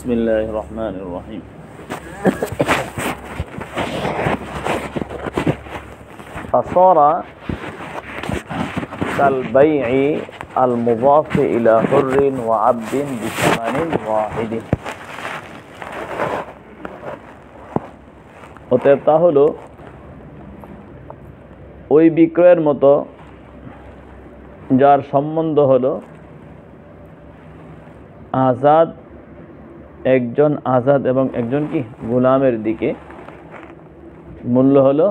বিসমিল্লাহির রহমানির রহিম। ফাসারা কাল বাই'i আল মুযাফ ইলা হুররিন ওয়া আবদিন বিসামানিন ওয়াহিদিন। অতএব তা হলো ওই বিক্রয়ের মতো যার সম্বন্ধ হলো আজাদ, একজন আজাদ এবং একজন কি গোলামের দিকে, মূল্য হলো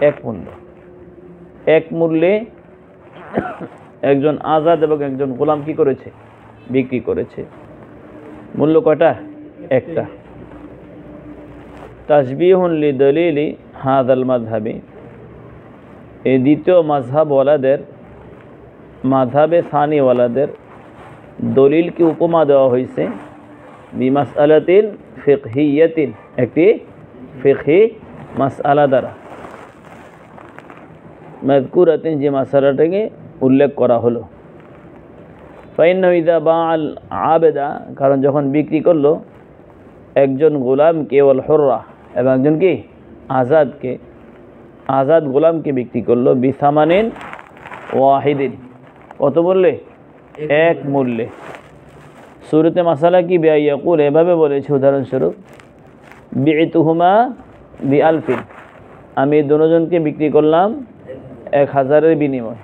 এক মূল্য। এক মূল্যে একজন আজাদ এবং একজন গোলাম কি করেছে? বিক্রি করেছে। মূল্য কয়টা? একটা। তাশবিহুন লিদলিলি হাযাল মাযহাবি, এই দ্বিতীয় মাযহাবওয়ালাদের, মাযহাবে সানিওয়ালাদের দলিলকে উপমা দেওয়া হয়েছে বিমাসআলাতিন ফিকহিয়াতিন, একটি ফিকহি মাসআলা দ্বারা, মাযকুরাতিন, যে মাসআলাটাকে উল্লেখ করা হলো। ফাইন্নাহু ইযা বাআল আবদা, কারণ যখন বিক্রি করলো একজন গোলামকে, ওয়াল হুররা, এবং একজন কি আজাদকে, আজাদ গোলামকে বিক্রি করলো বিসামানিন ওয়াহিদিন, কত মূল্যে? এক মূল্যে। সূরাতে মাসালা কি বিআইয়াকুল, এভাবে বলেছে উদাহরণস্বরূপ, বি'তুহুমা বিআলফিন, আমি দুজনকে বিক্রি করলাম 1000-এর বিনিময়।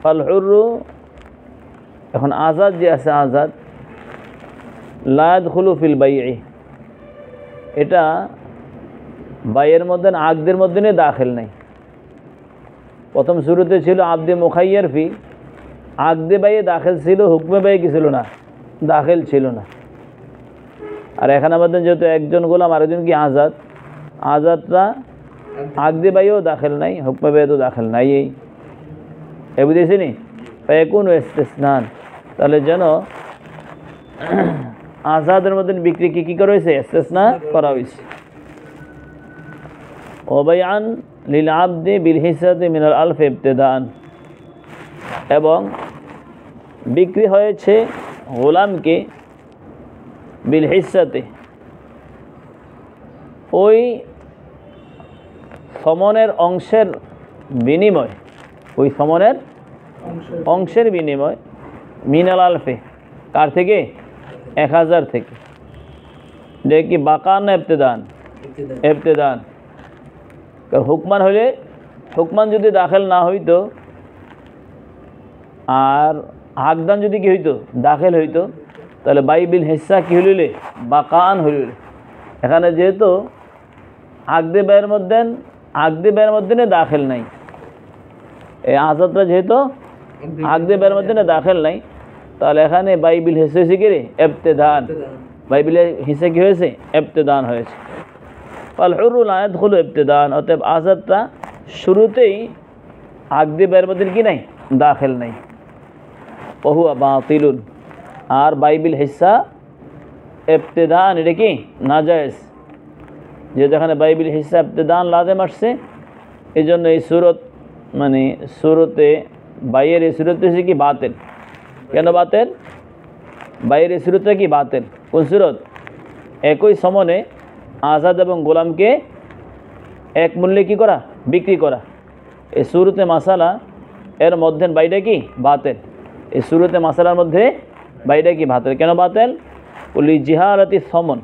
ফাল হুররু, এখন আজাদ যে আছে, আজাদ লা ইয়াদখুলু ফিল বাই'i, এটা বাইয়ের মধ্যে, আকদের মধ্যে দাখিল নাই। প্রথম শুরুতে ছিল আবদে মুখাইয়ার ফি, আকদে বাইয়ে দাখিল ছিল, হুকমে বাইয়ে কি ছিল না? দাখিল ছিল না। আর এখানে আমাদের যেহেতু একজন গোলাম আর একজন কি আজাদ, আজাদরা আকদে বাইয়েও দাখিল নাই, হুকমে বাইয়ে তো দাখিল নাই। এই বুঝেছি নি? ফায়াকুনু ইস্তিসনান, তাহলে যেন আজাদের মধ্যে বিক্রিকে কি করা হয়েছে? ইস্তিসনা করা হয়েছে। ওবায়ান লিল আবদি বিল হিসাতি মিনাল আলফ ইবতিদান, এবং বিক্রি হয়েছে গোলামকে বিল হিসাতে, ওই সমনের অংশের বিনিময়, ওই সমনের অংশের বিনিময়, মিনাল আলফে, কার থেকে? 1000 থেকে। দেখি বাকান না ইবতিদান? ইবতিদান। কারণ হুকমান হলে, হুকমান যদি দাখিল না হইতো আর আকদান যদি কি হইতো? দাখিল হইতো, তাহলে বাই বিল হিস্সা কি হইলে? বাকান হইল। এখানে যেহেতু আকদে ব্যয়ের মধ্যে দাখিল নাই, এই আজাদটা যেহেতু আকদে ব্যয়ের মধ্যে দাখিল নাই, তাহলে এখানে বাই বিল হিস্সা হয়েছে কি রে? ইবতিদান। বাই বিল হিস্সা কি হয়েছে? ইবতিদান হয়েছে। ফাল হুররু লা ইয়াদখুলু ইবতিদান, অতএব আজাদটা শুরুতেই আকদে ব্যয়ের মধ্যে কি নাই? দাখিল নাই। ওহুয়া বাতিলুন, আর বাইবিল হিস্সা ইবতিদান, এটা কি নাজায়েজ। যেহেতু এখানে বাইবিল হিস্সা ইবতিদান লাজেম আসছে, এই জন্য এই সুরত, মানে সুরতে বাইয়ের এই সুরত হচ্ছে কি বাতিল। কেন বাতিল? বাইয়ের এই সুরতটা কি বাতিল। কোন সুরত? একই সমনে আজাদ এবং গোলামকে এক মূল্যে কি করা? বিক্রি করা। এই সুরতে মাসালা এর মধ্যে বাইটা কি বাতিল। এই সুরতে মাসালার মধ্যে বাইটা কি বাতিল। কেন বাতিল? ওলি জিহালাতি সমন,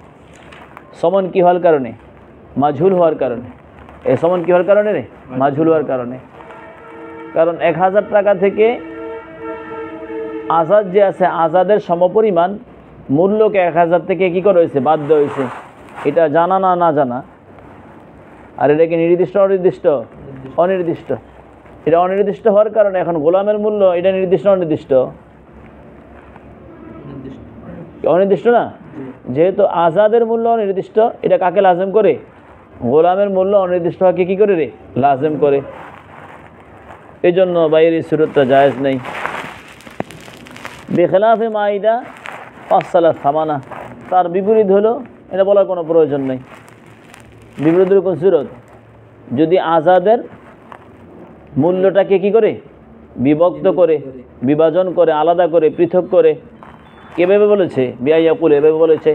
সমন কি হওয়ার কারণে? মাজহুল হওয়ার কারণে। এই সমন কি হওয়ার কারণে রে? মাজহুল হওয়ার কারণে। কারণ 1000 টাকা থেকে আজাদ যে আছে, আজাদের সমপরিমাণ মূল্যকে 1000 থেকে কি করা হয়েছে? বাদ দেওয়া হয়েছে। এটা জানা না, না জানা। আর এটা কি নির্দিষ্ট অনির্দিষ্ট? অনির্দিষ্ট। এটা অনির্দিষ্ট হওয়ার কারণে এখন গোলামের মূল্য এটা নির্দিষ্ট অনির্দিষ্ট? অনির্দিষ্ট না। যেহেতু আজাদের মূল্য অনির্দিষ্ট, এটা কাকে লাজেম করে? গোলামের মূল্য অনির্দিষ্ট হওয়াকে কি করে রে? লাজেম করে। এই জন্য বাইরের সুরতটা জায়েজ নেই। বেখেলাফে মাইদা ফাসসালা সামানা, তার বিপরীত হলো, এটা বলার কোনো প্রয়োজন নেই। বিপরীতের কোন সুরত? যদি আজাদের মূল্যটাকে কি করে? বিভক্ত করে, বিভাজন করে, আলাদা করে, পৃথক করে কীভাবে বলেছে? বিআইয়াকুল এভাবে বলেছে।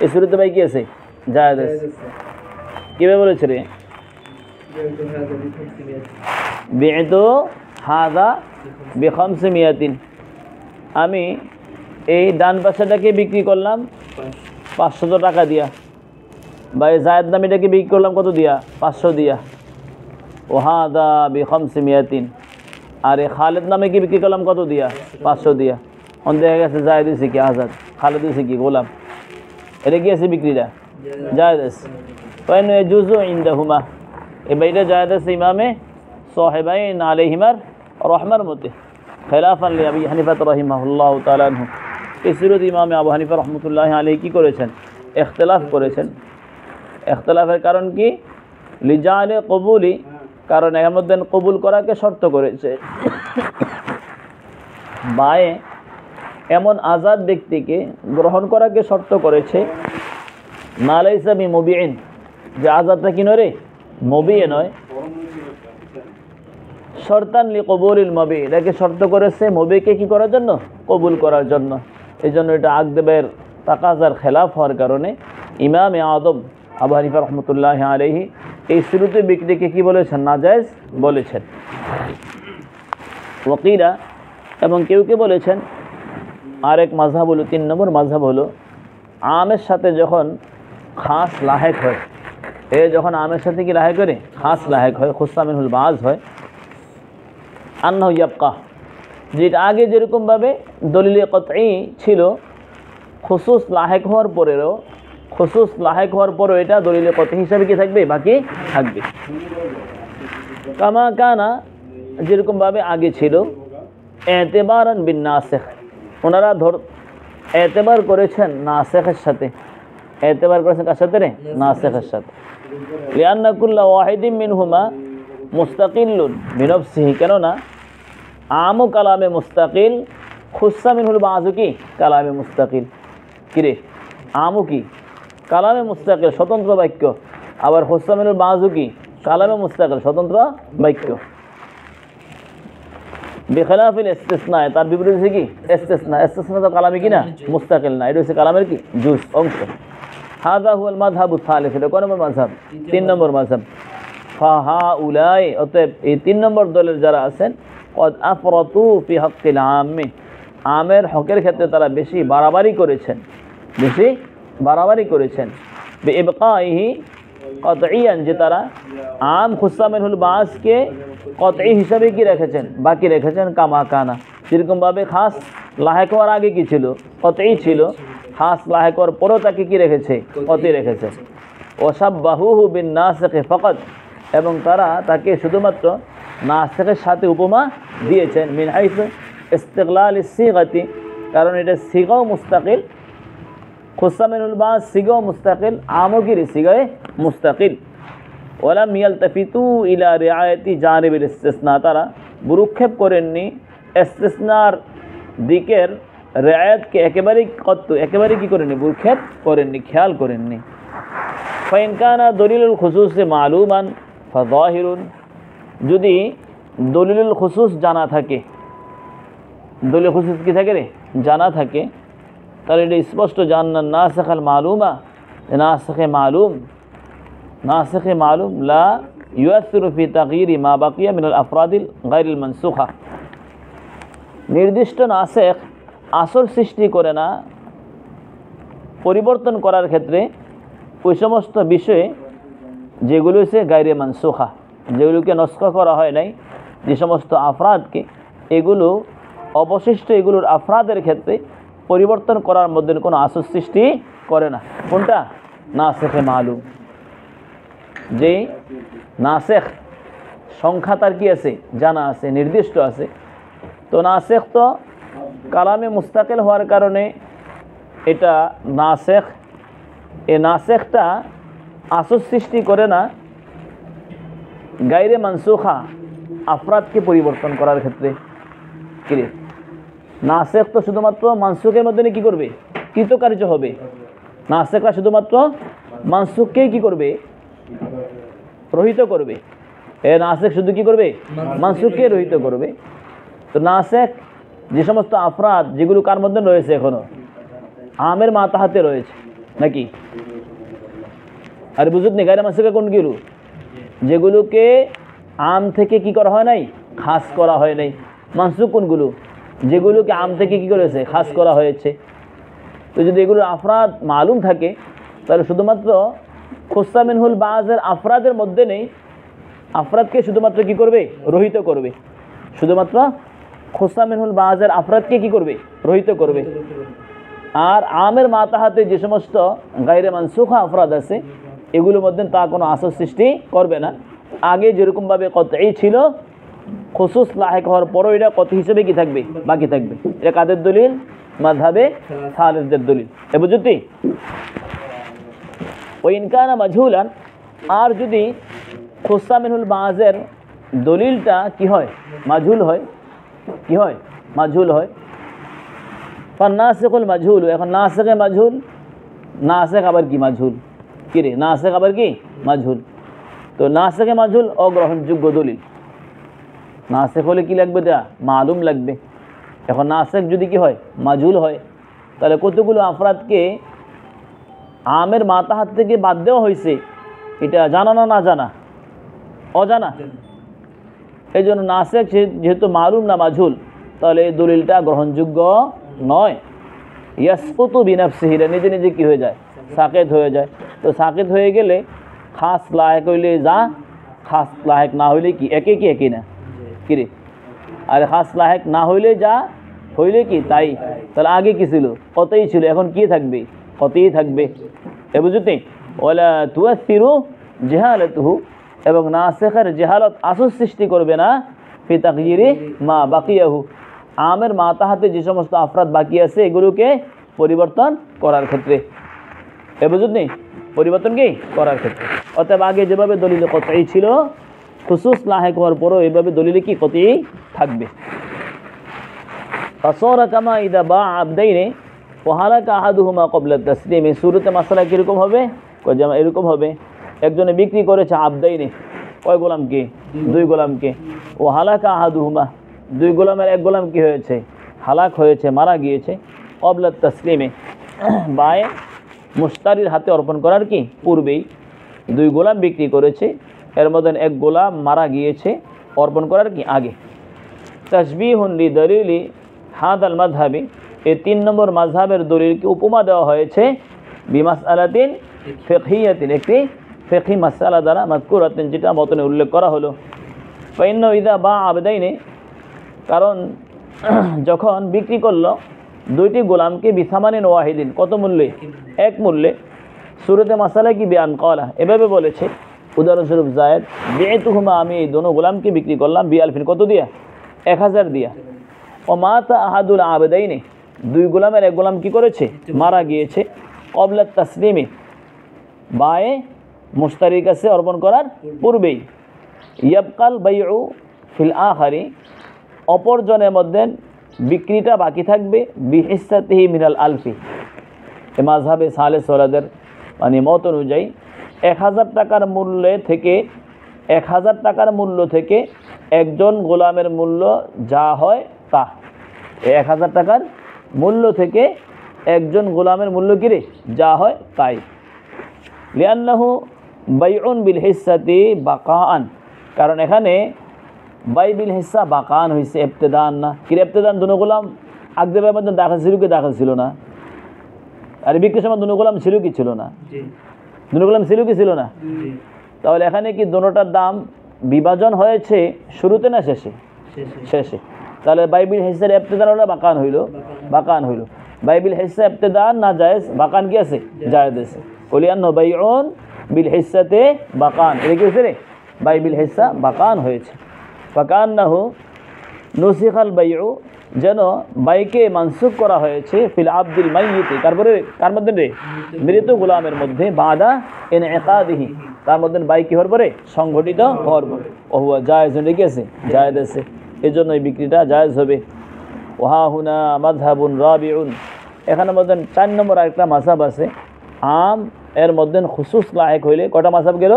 এই শুরুতে ভাই কি আছে? জায়েজ আছে। কীভাবে বলেছে রে? বি'তু হাযা বিখামসি মিয়াতিন, আমি এই ডান পাশেটাকে বিক্রি করলাম 500 টাকা দিয়া, বা এই জায়েদ নামীটাকে বিক্রি করলাম কত দিয়া? 500 দিয়া। ও হাযা বিখামসি মিয়াতিন, আর এই খালেদ নামে কি বিক্রি করলাম কত দিয়া? 500 দিয়া। অন দেখা গেছে জায়েদ হয়েছে কি আজাদ, খালেদ হয়েছে কি গোলাম। এটা কি আছে বিক্রিটা? জায়েজ আছে। ফাইন ইয়াজুজু ইনদাহুমা, এই বাইটা জায়েজ আছে ইমামে সাহেবাইন আলাইহিমার রহমার মতে, খেলাফান লি আবি হানিফা রাহিমাহুল্লাহু তাআলা আনহু। এই সুরত ইমামে আবু হানিফা রহমতুল্লাহি আলাইহি কি করেছেন? ইখতিলাফ করেছেন। ইখতিলাফের কারণ কি? লিজালে কবুলি, কারণ এর মধ্যে কবুল করাকে শর্ত করেছে। বায়ে এমন আজাদ ব্যক্তিকে গ্রহণ করাকে শর্ত করেছে, মা লাইসা বিমুবিইন, যে আজাদটা কি নয় রে? মুবিয়ে নয়। শর্তান লি কবুলিল মুবি, এটাকে শর্ত করেছে মুবিকে কি করার জন্য? কবুল করার জন্য। এই জন্য এটা আকদেবের তাকাজার খেলাফ হওয়ার কারণে ইমামে আদম আবু হানিফা রহমতুল্লাহি আলাইহি এই শুরুতে বিক্রিকে কি বলেছেন? নাজায়েজ বলেছেন। ওয়াকিলা, এবং কেউ কে বলেছেন আরেক মাযহাব হলো, 3 নম্বর মাযহাব হলো, আমের সাথে যখন খাস লাহেক হয়, এ যখন আমের সাথে কি লাহেক করে? খাস লাহেক হয়, খুসসা মিনহুল বাজ হয়, আন্নাহু ইয়াবকা, যেটা আগে যেরকমভাবে দলিলে কতঈ ছিল, খুসুস লাহেক হওয়ার পরেও, খুসুস লাহেক হওয়ার পরেও এটা দলিলে কতঈ হিসাবে কি থাকবে? বাকি থাকবে। কামা কানা, যেরকমভাবে আগে ছিল, এতেবারান বিন নাসিখ, ওনারা এতেবার করেছেন নাসিখের সাথে। এতেবার করেছেন কার সাথে রে? নাসিখের সাথে। লিআন্না কুল্লা ওয়াহিদিন মিনহুমা মুস্তাকিল্লুন বিনফসিহি, কেননা আমু কালামে মুস্তাকিল, খুসসা মিনহুল বাযু কি কালামে মুস্তাকিল। কিরে, আমু কি? কালামে মুস্তাকিল, স্বতন্ত্র বাক্য, আবার খুসসা মিনহুল বাযু কি? কালামে মুস্তাকিল, স্বতন্ত্র বাক্য। বেখেলাফিল ইস্তিসনা, তার বিপরীত হচ্ছে কি? ইস্তিসনা। ইস্তিসনা তো কালামে কি না? মুস্তাকিল না, এটা হচ্ছে কালামের কি? জুজ, অংশ। হাযা হুয়াল মাযহাবুস সালিস, এটা কোন নম্বর মাযহাব? 3 নম্বর মাযহাব। ফাহাউলাই, অতএব এই 3 নম্বর দলের যারা আছেন, কদ আফরাতু ফি হাক্কিল আম্মি, আমের হকের ক্ষেত্রে তারা বেশি বাড়াবাড়ি করেছেন, বেশি বাড়াবাড়ি করেছেন। বিইবকাইহি কতঈয়ান, যে তারা আম খুসসা মিনহুল বাজকে কতঈ হিসাবে কি রেখেছেন? বাকি রেখেছেন। কামা কানা, যেরকমভাবে খাস লাহেক হওয়ার আগে কি ছিল? কতঈ ছিল। খাস লাহেক হওয়ার পরেও তাকে কি রেখেছে? কতঈ রেখেছে। ওয়াসাব্বাহুহু বিন নাসিখি ফাকাত, এবং তারা তাকে শুধুমাত্র নাসিখের সাথে উপমা দিয়েছেন। মিন হাইসু ইস্তিগলাল সিগাতি, কারণ এটা সিগাও মুস্তাকিল, খুসসা মিনহুল বাজ সিগাও মুস্তাকিল, আমগির সিগায়ে মুস্তাকিল। ওয়ালাম ইয়ালতাফিতু ইলা রিআয়াতি জানিবিল ইস্তিসনা, তারা বুরুক্ষেপ করেননি ইস্তিসনার দিকের রিআয়াতকে একেবারেই কি করেননি? বুরুক্ষেপ করেননি, খেয়াল করেননি। ফাইন কানা দলিলুল খুসুসে মালুমান ফাযাহিরুন, যদি দলিলুল খুসুস জানা থাকে, দলিল খুসুস কি থাকে রে? জানা থাকে, তাহলে এটা স্পষ্ট জান্নান নাসিখ আল মালুমা, নাসিখে মালুম, নাসিখে মালুম লা ইউআসিরু ফি তাগয়িরি মা বাকিয়া মিনাল আফরাদিল গায়রিল মানসুখা, নির্দিষ্ট নাসিখ আসর সৃষ্টি করে না পরিবর্তন করার ক্ষেত্রে ওই সমস্ত বিষয়ে যেগুলো হচ্ছে গায়রে মানসুখা, যেগুলোকে নস্খ করা হয় নাই, যে সমস্ত আফরাদকে, এগুলো অবশিষ্ট এগুলোর আফরাদের ক্ষেত্রে পরিবর্তন করার মধ্যে কোনো আসর সৃষ্টি করে না। কোনটা? নাসিখে মালুম। যে নাসিখ সংখ্যা তার কি আছে? জানা আছে, নির্দিষ্ট আছে। তো নাসিখ তো কালামে মুস্তাকিল হওয়ার কারণে এটা নাসিখ, এই নাসিখটা আসর সৃষ্টি করে না গায়রে মানসুখা আফরাদকে পরিবর্তন করার ক্ষেত্রে। কি নাসিখ তো শুধুমাত্র মানসুখের মধ্যে কি করবে? কৃতকার্য হবে। নাসিখরা শুধুমাত্র মানসুখকেই কি করবে? রহিত করবে। এ নাসিখ শুধু কি করবে? মানসুখকে রহিত করবে। তো নাসিখ যে সমস্ত আফরাদ যেগুলো কার মধ্যে রয়েছে এখনো আমের মাতাহাতে রয়েছে নাকি? আর বুঝুত নি গায়রে মানসুখা কোনগুলো? যেগুলোকে আম থেকে কি করা হয় নাই, খাস করা হয় নাই। মানসুখ কোনগুলো? যেগুলোকে আম থেকে কি করেছে, খাস করা হয়েছে। তো যদি এগুলোর আফরাদ মালুম থাকে তাহলে শুধুমাত্র খুসা মিনহুল বাজের আফরাদের মধ্যে নেই, আফরাদকে শুধুমাত্র কি করবে, রহিত করবে। শুধুমাত্র খুসা মিনহুল বাজের আফরাদকে কি করবে, রহিত করবে। আর আমের মাতাহাতে যে সমস্ত গায়রে মানসুখা আফরাদ আছে এগুলোর মধ্যে তা কোনো আসর সৃষ্টি করবে না। আগে যেরকমভাবে কতই ছিল, খুসুস লাহেক হওয়ার পরও এটা কত হিসেবে কি থাকবে, বাকি থাকবে। এটা কাদের দলিল? মাযহাবে সালেসদের দলিল। এ বুঝতি? ওই ইনকানা মাজহুলান, আর যদি খুসা মিনহুল বাজের দলিলটা কি হয়, মাজহুল হয়, কি হয়, মাজহুল হয়। নাসিকুল মাজহুল, এখন নাসিকে মাজহুল, নাসিক আবার কি মাজহুল, কি রে নাসিক আবার কি মাজহুল। তো নাসিকে মাজহুল অগ্রহণযোগ্য দলিল। নাসিক হলে কি লাগবে, দেয়া মালুম লাগবে। এখন নাসিক যদি কি হয়, মাজহুল হয়, তাহলে কতগুলো আফরাদকে আমের মাতাহাত থেকে বাদ দেওয়া হয়েছে, এটা জানা না, না জানা, অজানা। এই জন্য নাসিক যেহেতু মালুম না, মাজহুল, তাহলে এই দলিলটা গ্রহণযোগ্য নয়। ইয়াসকুতু বিনাফসিহি, নিজে নিজে কি হয়ে যায়, সাকিত হয়ে যায়। তো সাকিত হয়ে গেলে খাস লায়েক হইলে যা, খাস লায়েক না হইলে কি, একই কি একই না, কি রে? আর খাস লায়েক না হইলে যা, হইলে কি তাই। তাহলে আগে কি ছিল, কতই ছিল, এখন কি থাকবে, কতই থাকবে। এ বুঝতে? ওয়ালা তুয়াসিরু জাহালাতুহু, এবং নাসিখের জাহালত আসর সৃষ্টি করবে না ফি তাগয়িরি মা বাকিয়াহু, আমের মাতাহাতে যে সমস্ত আফরাদ বাকি আছে এগুলোকে পরিবর্তন করার ক্ষেত্রে। এ বুঝুন, পরিবর্তন কি করার ক্ষেত্রে। অতএব আগে যেভাবে দলিলে কতই ছিল, খুসুস লাহেক হওয়ার পরও এভাবে দলিলে কি কতই থাকবে। ফাসারা কামা ইদা বা আবদাইনে ওয়াহালাকা আহাদুহুমা ক্বাবলা তাসলিম। এই সূরাতে মাসআলা কিরকম হবে, যেমন এরকম হবে, একজনে বিক্রি করেছে আবদাইনে, কয় গোলামকে, দুই গোলামকে। ওয়াহালাকা আহাদুহুমা, দুই গোলামের এক গোলাম কি হয়েছে, হালাক হয়েছে, মারা গিয়েছে। ক্বাবলা তাসলিমে, বায় মুশতারির হাতে অর্পণ করার কি পূর্বেই দুই গোলাম বিক্রি করেছে, এর মধ্যে এক গোলাম মারা গিয়েছে, অর্পণ করার কি আগে। তাশবিহুন লিদলিলি হাদাল মাযহাবি, এই 3 নম্বর মাযহাবের দলিলকে উপমা দেওয়া হয়েছে বিমাসআলাতিন ফিকহিয়াতিন, একটি ফিকহি মাসআলা দ্বারা, মাযকুরাতিন, যেটা মতনে উল্লেখ করা হলো। ফাইন্না ইযা বা আবদাইনে, কারণ যখন বিক্রি করলো দুইটি গোলামকে বিসামানিন ওয়াহিদিন, কত মূল্যে, এক মূল্যে। সূরাতে মাসআলা কি বয়ান করা, এভাবে বলেছে, উদাহরণস্বরূপ জায়েদ বিআতুহুমা, আমি এই দোনো গোলামকে বিক্রি করলাম, বিআলফিন, কত দিয়া, 1000 দিয়া। ও মাতা আহাদুল আবদাইনে, দুই গোলামের এক গোলাম কি করেছে, মারা গিয়েছে। ক্বাবলা তাসলিমে, বায়ে মুশতারির কাছে অর্পণ করার পূর্বেই। ইয়াবকাল বাইউ ফিল আখারি, অপরজনের মধ্যে বিক্রিটা বাকি থাকবে বিহিসাতিহি মিনাল আলফি। এ মাযহাবে সালেস ওয়ালাদের মানে মত অনুযায়ী 1000 টাকার মূল্যে থেকে, 1000 টাকার মূল্য থেকে একজন গোলামের মূল্য যা হয় তা, 1000 টাকার মূল্য থেকে একজন গোলামের মূল্য কিরে যা হয় তাই। লিআন্নাহু বাইউন বিল হিসাতি বাকাআন, কারণ এখানে বাই বিল হিসা বাকান হয়েছে, ইবতিদান না। কিরে ইবতিদান, দুনো গোলাম আগদেবের মধ্যে দাখিল ছিল কি দাখিল ছিল না? আর বিক্রির সময় দুনো গোলাম ছিল কি ছিল না? দুনো গোলাম ছিল কি ছিল না? তাহলে এখানে কি দুটোটার দাম বিভাজন হয়েছে শুরুতে না শেষে? শেষে। তাহলে বাইবিল হিসার ইবতিদান হলো বাকান হইল, বাকান হইল। বাইবিল হিসা ইবতিদান না জায়েজ, বাকান কি আছে, জায়েজ আছে। ওলিয়ান্ন বাইউন বিল হিসাতে বাকান, এটা কি হয়েছে রে, বাইবিল হিসা বাকান হয়েছে। ফাকান্নাহু নুসিখাল বাইউ, যেন বাইকে মানসুখ করা হয়েছে ফিল আব্দিল মাইয়িতি, তারপরে কার মধ্যে রে, মৃত গোলামের মধ্যে, বাদা ইনইকাদিহি, তার মধ্যে বাই কি হওয়ার পরে, সংগঠিত হওয়ার পরে। ওহুয়া জায়েজ, কি আছে, জায়েজ আছে, এই জন্য এই বিক্রিটা জায়েজ হবে। ওহা হুনা মাযহাবুন রাবিউন, এখানে মধ্যে 4 নম্বর আরেকটা মাযহাব আছে। আম এর মধ্যে খুসুস লাহেক হইলে কটা মাযহাব গেল,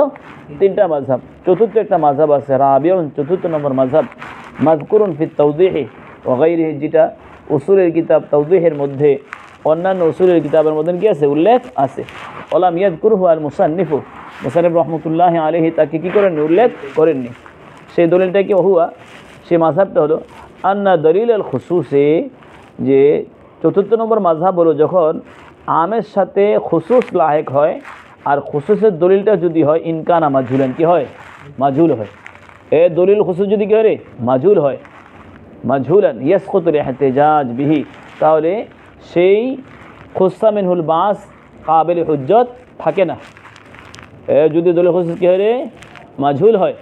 3টা মাযহাব। চতুর্থ একটা মাযহাব আছে রাবিউন, 4th নম্বর মাযহাব, মাযকুরুন ফি তাওদীহি ওয়া গায়রিহি, যেটা উসুলের কিতাব তাওদীহের মধ্যে অন্যান্য উসুলের কিতাবের মধ্যে কি আছে? উল্লেখ আছে। ওলাম ইয়াযকুরহু আল মুসান্নিফু, মুসান্নিফ রহমতুল্লাহ আলাইহি তাকে কী করেননি? উল্লেখ করেননি। সেই দলিলটা কি? হুয়া, সেই মাযহাবটা হলো আন্না দলিল আল খুসুসে, যে ৪র্থ নম্বর মাযহাব হলো যখন আমের সাথে খুসুস লাহেক হয়, আর খুসুসের দলিলটা যদি হয় ইনকানা মাজহুলান, কি হয়? মাজহুল হয়। এ দলিল খুসুস যদি কী হয়? মাজহুল হয়, মাজহুলান ইয়াসকুতুল ইহতিজাজ বিহি, তাহলে সেই খুসসা মিনহুল বাস কাবিল হুজ্জত থাকে না। যদি দলিল খুসুস কী হয়? মাজহুল হয়।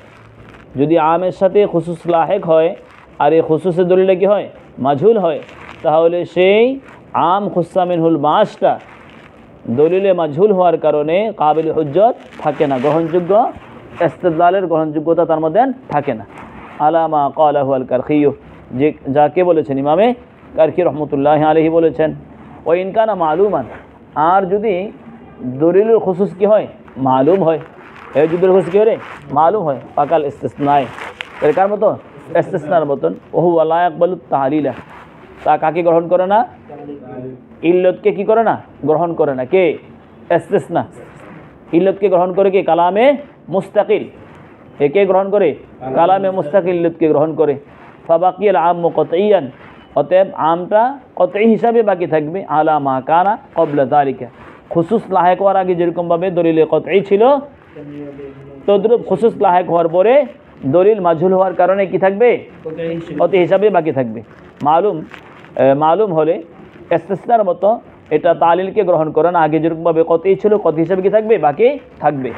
যদি আমের সাথে খুসুস লাহেক হয় আর এই খুসুসের দলিলটা কী হয়? মাজহুল হয়, তাহলে সেই আম খুসসা মিনহুল বাসটা দলিলে মাজহুল হওয়ার কারণে কাবিল হুজ্জত থাকে না, গ্রহণযোগ্য ইস্তেদলালের গ্রহণযোগ্যতা তার মধ্যে থাকে না। আলামা ক্বালাহু আল কারখী, যে যাকে বলেছেন ইমামে কারখী রহমতুল্লাহ আলাইহি বলেছেন। ও ইনকানা মালুমান, আর যদি দলিলুল খুসুস কি হয়? মালুম হয়। এই যদি দলিল খুসুস কি হয়? মালুম হয়। পাকাল ইস্তিসনায়, এর কার মতো? ইস্তিসনার মতন। ওহু লা ইয়াকবালু তাহলিলা, তা কাকে গ্রহণ করে না? ইল্লতকে কি করে না? গ্রহণ করে না। কে? ইস্তিসনা। ইল্লতকে গ্রহণ করে কে? কালামে মুস্তাকিল। একে গ্রহণ করে? কালামে মুস্তাকিল ইল্লতকে গ্রহণ করে। ফাবাকিয়াল আম্মু কতঈয়ান, অতএব আমটা কতঈ হিসাবে বাকি থাকবে। আলা মা কানা ক্বাবলা যালিকা, খুসুস লাহেক হওয়ার আগে যেরকমভাবে দলিলে কতঈ ছিল, তদ্রূপ খুসুস লাহেক হওয়ার পরে দলিল মাজহুল হওয়ার কারণে কি থাকবে? কতঈ হিসাবে বাকি থাকবে। মালুম হলে ইস্তিসনার মতো এটা তালিলকে গ্রহণ করে না, আগে যেরকমভাবে কতঈ ছিল কতঈ হিসাবে কি থাকবে? বাকি থাকবে।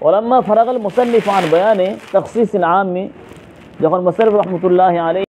ওলাম্মা ফারাগাল মুসান্নিফ আন বয়ানে তাখসিসিল আম, যখন মুসান্নিফ রহমতুল্লাহ আলাইহি